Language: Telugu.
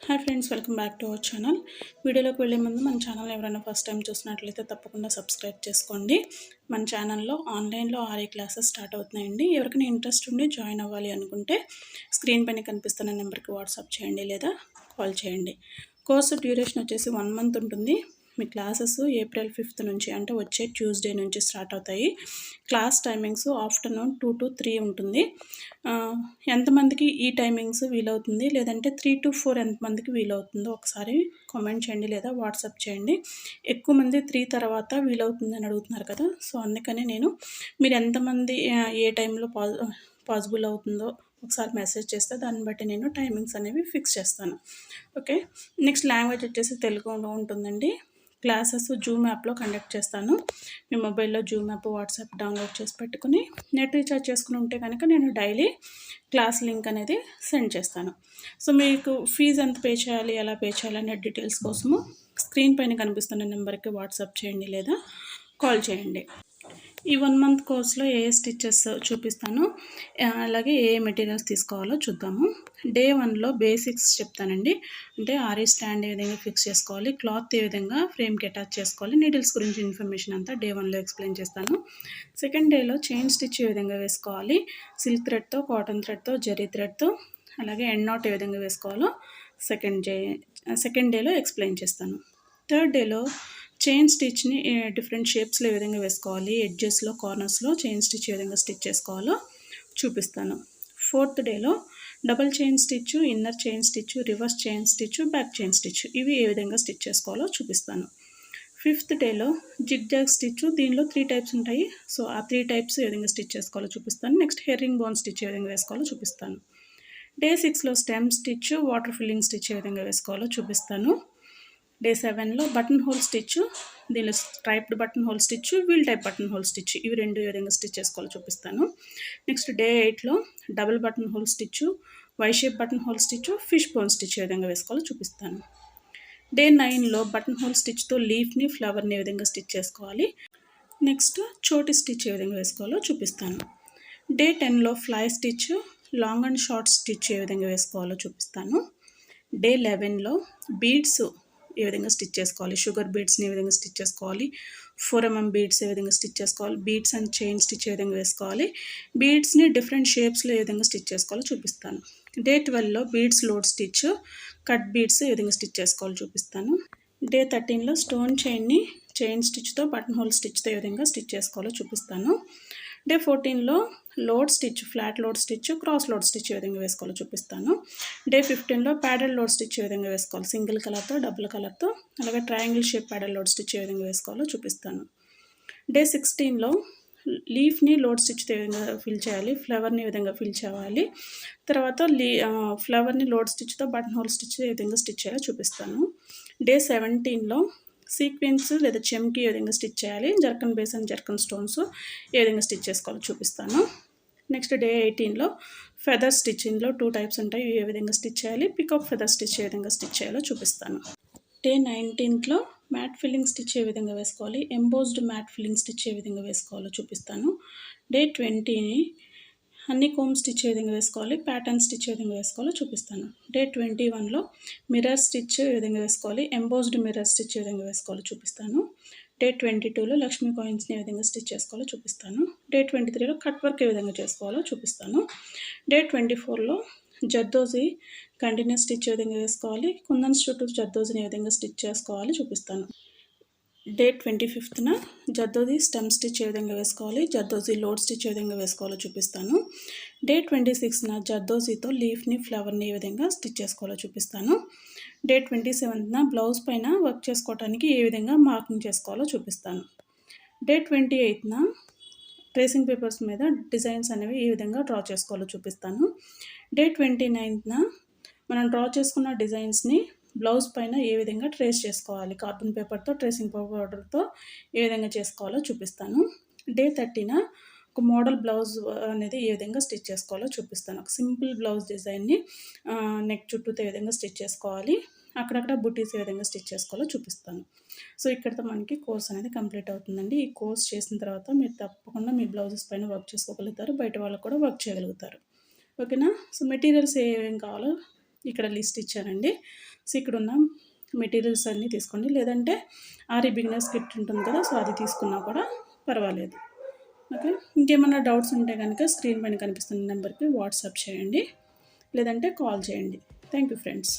Hi friends, welcome back to our channel. వీడియోలోకి వెళ్ళే ముందు మన ఛానల్ ఎవరైనా ఫస్ట్ టైం చూసినట్లయితే తప్పకుండా సబ్స్క్రైబ్ చేసుకోండి. మన ఛానల్లో ఆన్లైన్లో ఆరి క్లాసెస్ స్టార్ట్ అవుతున్నాయండి. ఎవరికైనా ఇంట్రెస్ట్ ఉండి జాయిన్ అవ్వాలి అనుకుంటే స్క్రీన్ పైన కనిపిస్తున్న నెంబర్కి వాట్సాప్ చేయండి లేదా కాల్ చేయండి. కోర్సు డ్యూరేషన్ వచ్చేసి 1 మంత్ ఉంటుంది. మీ క్లాసెస్ ఏప్రిల్ 5th నుంచి అంటే వచ్చే ట్యూస్డే నుంచి స్టార్ట్ అవుతాయి. క్లాస్ టైమింగ్స్ ఆఫ్టర్నూన్ 2 to 3 ఉంటుంది. ఎంతమందికి ఈ టైమింగ్స్ వీలవుతుంది లేదంటే 3 to 4 ఎంతమందికి వీలవుతుందో ఒకసారి కామెంట్ చేయండి లేదా వాట్సాప్ చేయండి. ఎక్కువ మంది 3 తర్వాత వీలవుతుంది అని అడుగుతున్నారు కదా, సో అందుకని నేను మీరు ఎంతమంది ఏ టైంలో పాసిబుల్ అవుతుందో ఒకసారి మెసేజ్ చేస్తే దాన్ని బట్టి నేను టైమింగ్స్ అనేవి ఫిక్స్ చేస్తాను. ఓకే, నెక్స్ట్ లాంగ్వేజ్ వచ్చేసి తెలుగులో ఉంటుందండి. క్లాసెస్ జూమ్ యాప్లో కండక్ట్ చేస్తాను. మీ మొబైల్లో జూమ్ యాప్, వాట్సాప్ డౌన్లోడ్ చేసి పెట్టుకుని నెట్ రీఛార్జ్ చేసుకుని ఉంటే కనుక నేను డైలీ క్లాస్ లింక్ అనేది సెండ్ చేస్తాను. సో మీకు ఫీజు ఎంత పే చేయాలి, ఎలా పే చేయాలి అనే డీటెయిల్స్ కోసము స్క్రీన్ పైన కనిపిస్తున్న నెంబర్కి వాట్సాప్ చేయండి లేదా కాల్ చేయండి. ఈ 1 మంత్ కోర్స్లో ఏ స్టిచెస్ చూపిస్తాను, అలాగే ఏ మెటీరియల్స్ తీసుకోవాలో చూద్దాము. డే 1లో బేసిక్స్ చెప్తానండి. అంటే ఆరీ స్టాండ్ ఏ విధంగా ఫిక్స్ చేసుకోవాలి, క్లాత్ ఏ విధంగా ఫ్రేమ్కి అటాచ్ చేసుకోవాలి, నీడిల్స్ గురించి ఇన్ఫర్మేషన్ అంతా డే 1లో ఎక్స్ప్లెయిన్ చేస్తాను. సెకండ్ డేలో చైన్ స్టిచ్ ఏ విధంగా వేసుకోవాలి, సిల్క్ థ్రెడ్తో, కాటన్ థ్రెడ్తో, జరీ థ్రెడ్తో, అలాగే ఎండ్ నాట్ ఏ విధంగా వేసుకోవాలో సెకండ్ డేలో ఎక్స్ప్లెయిన్ చేస్తాను. థర్డ్ డేలో చైన్ స్టిచ్ని డిఫరెంట్ షేప్స్లో ఏ విధంగా వేసుకోవాలి, ఎడ్జెస్లో, కార్నర్స్లో చైన్ స్టిచ్ ఏ విధంగా స్టిచ్ చేసుకోవాలో చూపిస్తాను. ఫోర్త్ డేలో double chain stitch, inner chain stitch, reverse chain stitch, back chain stitch ఇవి ఏ విధంగా స్టిచ్ చేసుకోవాలో చూపిస్తాను. ఫిఫ్త్ డేలో జిగ్ జాగ్ స్టిచ్, దీనిలో 3 టైప్స్ ఉంటాయి. సో ఆ 3 టైప్స్ ఏ విధంగా స్టిచ్ చేసుకోవాలో చూపిస్తాను. నెక్స్ట్ హెర్రింగ్ బోన్ స్టిచ్ ఏ విధంగా వేసుకోవాలో చూపిస్తాను. డే 6లో stem stitch, water filling stitch ఏ విధంగా వేసుకోవాలో చూపిస్తాను. డే 7లో బటన్ హోల్ స్టిచ్, దీనిలో striped buttonhole stitch, wheel type buttonhole stitch ఇవి రెండు ఏ విధంగా స్టిచ్ చేసుకోవాలో చూపిస్తాను. నెక్స్ట్ డే 8లో double buttonhole stitch, Y shape buttonhole stitch, fishbone stitch ఏ విధంగా వేసుకోవాలో చూపిస్తాను. డే 9లో బటన్ హోల్ స్టిచ్తో లీఫ్ని, ఫ్లవర్ని ఏ విధంగా స్టిచ్ చేసుకోవాలి. నెక్స్ట్ చోటి స్టిచ్ ఏ విధంగా వేసుకోవాలో చూపిస్తాను. డే 10లో fly stitch, long and short stitch ఏ విధంగా వేసుకోవాలో చూపిస్తాను. డే 11లో బీడ్స్ ఏ విధంగా స్టిచ్ చేసుకోవాలి, షుగర్ బీడ్స్ని ఏ విధంగా స్టిచ్ చేసుకోవాలి, 4mm బీడ్స్ ఏ విధంగా స్టిచ్ చేసుకోవాలి, బీడ్స్ అండ్ చైన్ స్టిచ్ ఏ విధంగా వేసుకోవాలి, బీడ్స్ని డిఫరెంట్ షేప్స్లో ఏ విధంగా స్టిచ్ చేసుకోవాలో చూపిస్తాను. డే 12లో beads load stitch, cut beads ఏ విధంగా స్టిచ్ చేసుకోవాలో చూపిస్తాను. డే 13లో స్టోన్ చైన్ని చైన్ స్టిచ్తో, బటన్ హోల్ స్టిచ్తో ఏ విధంగా స్టిచ్ చేసుకోవాలో చూపిస్తాను. డే 14లో load stitch, flat load stitch, cross load stitch ఏ విధంగా వేసుకోవాలో చూపిస్తాను. డే 15లో ప్యాడల్ లోడ్ స్టిచ్ ఏ విధంగా వేసుకోవాలి, సింగిల్ కలర్తో, డబుల్ కలర్తో, అలాగే triangle shape petal load stitch ఏ విధంగా వేసుకోవాలో చూపిస్తాను. డే 16లో లీఫ్ని లోడ్ స్టిచ్తో ఏ విధంగా ఫిల్ చేయాలి, ఫ్లవర్ని ఏ విధంగా ఫిల్ చేయాలి, తర్వాత ఫ్లవర్ని లోడ్ స్టిచ్తో, బటన్ హోల్ స్టిచ్ ఏ విధంగా స్టిచ్ చేయాలో చూపిస్తాను. డే 17లో సీక్వెన్స్ లేదా చెమ్కి ఏ విధంగా స్టిచ్ చేయాలి, zircon base and zircon stones ఏ విధంగా స్టిచ్ చేసుకోవాలో చూపిస్తాను. నెక్స్ట్ డే 18లో ఫెదర్ స్టిచ్, ఇందులో 2 టైప్స్ ఉంటాయి, ఏ విధంగా స్టిచ్ చేయాలి, పికాక్ ఫెదర్ స్టిచ్ ఏ విధంగా స్టిచ్ చేయాలో చూపిస్తాను. డే 19లో మ్యాట్ ఫిల్లింగ్ స్టిచ్ ఏ విధంగా వేసుకోవాలి, ఎంబోస్డ్ మ్యాట్ ఫిల్లింగ్ స్టిచ్ ఏ విధంగా వేసుకోవాలో చూపిస్తాను. డే 20ని హనీ కోమ్ స్టిచ్ ఏ విధంగా వేసుకోవాలి, ప్యాటర్న్ స్టిచ్ ఏ విధంగా వేసుకోవాలో చూపిస్తాను. డే 21లో మిర్రర్ స్టిచ్ ఏ విధంగా వేసుకోవాలి, ఎంబోస్డ్ మిర్రర్ స్టిచ్ ఏ విధంగా వేసుకోవాలో చూపిస్తాను. డే 22లో లక్ష్మీ కాయిన్స్ని ఏ విధంగా స్టిచ్ చేసుకోవాలో చూపిస్తాను. డే 23లో కట్ వర్క్ ఏ విధంగా చేసుకోవాలో చూపిస్తాను. డే 24లో జర్దోసి కంటిన్యూస్ స్టిచ్ ఏ విధంగా వేసుకోవాలి, కుందన్స్ చుట్టూ జర్దోసిని ఏ విధంగా స్టిచ్ చేసుకోవాలి చూపిస్తాను. డే 25న జర్దోసి స్టెమ్ స్టిచ్ ఏ విధంగా వేసుకోవాలి, జర్దోసి లోడ్ స్టిచ్ ఏ విధంగా వేసుకోవాలో చూపిస్తాను. డే 26న జర్దోసితో లీఫ్ని, ఫ్లవర్ని ఏ విధంగా స్టిచ్ చేసుకోవాలో చూపిస్తాను. డే 27న బ్లౌజ్ పైన వర్క్ చేసుకోవడానికి ఏ విధంగా మార్కింగ్ చేసుకోవాలో చూపిస్తాను. డే 28న ట్రేసింగ్ పేపర్స్ మీద డిజైన్స్ అనేవి ఏ విధంగా డ్రా చేసుకోవాలో చూపిస్తాను. డే 29న మనం డ్రా చేసుకున్న డిజైన్స్ని బ్లౌజ్ పైన ఏ విధంగా ట్రేస్ చేసుకోవాలి, కార్బన్ పేపర్తో, ట్రేసింగ్ పౌడర్తో ఏ విధంగా చేసుకోవాలో చూపిస్తాను. డే 30న ఒక మోడల్ బ్లౌజ్ అనేది ఏ విధంగా స్టిచ్ చేసుకోవాలో చూపిస్తాను. ఒక సింపుల్ బ్లౌజ్ డిజైన్ని నెక్ చుట్టూతో ఏ విధంగా స్టిచ్ చేసుకోవాలి, అక్కడక్కడ బుటీస్ ఏ విధంగా స్టిచ్ చేసుకోవాలో చూపిస్తాను. సో ఇక్కడితో మనకి కోర్స్ అనేది కంప్లీట్ అవుతుందండి. ఈ కోర్స్ చేసిన తర్వాత మీరు తప్పకుండా మీ బ్లౌజెస్ పైన వర్క్ చేసుకోగలుగుతారు, బయట వాళ్ళకు కూడా వర్క్ చేయగలుగుతారు. ఓకేనా. సో మెటీరియల్స్ ఏమేమి కావాలో ఇక్కడ లిస్ట్ ఇచ్చానండి. సో ఇక్కడ ఉన్న మెటీరియల్స్ అన్నీ తీసుకోండి, లేదంటే ఆరి బిగినర్స్ కిట్ ఉంటుంది కదా, సో అది తీసుకున్నా కూడా పర్వాలేదు. ఓకే, ఇంకేమైనా డౌట్స్ ఉంటే కనుక స్క్రీన్ పైన కనిపిస్తున్న నెంబర్కి వాట్సాప్ చేయండి, లేదంటే కాల్ చేయండి. Thank you friends.